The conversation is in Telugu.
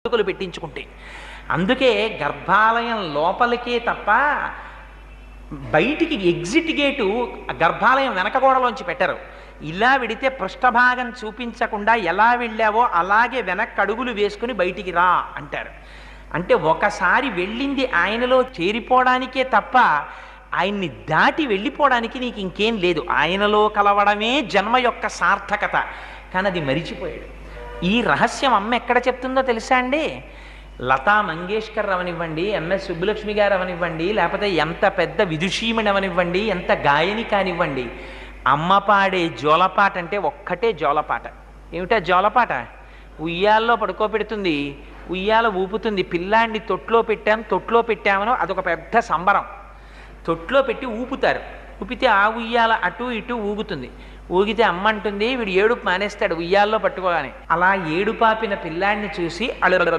పుట్టుకలు పెట్టించుకుంటే. అందుకే గర్భాలయం లోపలికే తప్ప బయటికి ఎగ్జిట్ గేటు గర్భాలయం వెనక గోడలోంచి పెట్టరు. ఇలా వెడితే పృష్ఠభాగం చూపించకుండా ఎలా వెళ్ళావో అలాగే వెనక్కి అడుగులు వేసుకుని బయటికి రా అంటారు. అంటే ఒకసారి వెళ్ళింది ఆయనలో చేరిపోవడానికే తప్ప ఆయన్ని దాటి వెళ్ళిపోవడానికి నీకు ఇంకేం లేదు. ఆయనలో కలవడమే జన్మ యొక్క సార్థకత. కానీ అది మరిచిపోయాడు. ఈ రహస్యం అమ్మ ఎక్కడ చెప్తుందో తెలుసా అండి? లతా మంగేష్కర్ అవనివ్వండి, ఎంఎస్ సుబ్బులక్ష్మి గారు అవనివ్వండి, లేకపోతే ఎంత పెద్ద విదుషీమణి అవనివ్వండి, ఎంత గాయని కానివ్వండి, అమ్మ పాడే జోలపాట అంటే ఒక్కటే జోలపాట. ఏమిటా జోలపాట? ఉయ్యాల్లో పడుకోబెడుతుంది, ఉయ్యాల ఊపుతుంది, పిల్లాన్ని తొట్లో పెట్టామనో అదొక పెద్ద సంబరం. తొట్లో పెట్టి ఊపుతారు, ఊపితే ఆ ఉయ్యాల అటు ఇటు ఊగుతుంది. ఊగితే అమ్మ అంటుంది వీడు ఏడుపు మానేస్తాడు ఉయ్యాల్లో పట్టుకోగానే. అలా ఏడుపాపిన పిల్లాడిని చూసి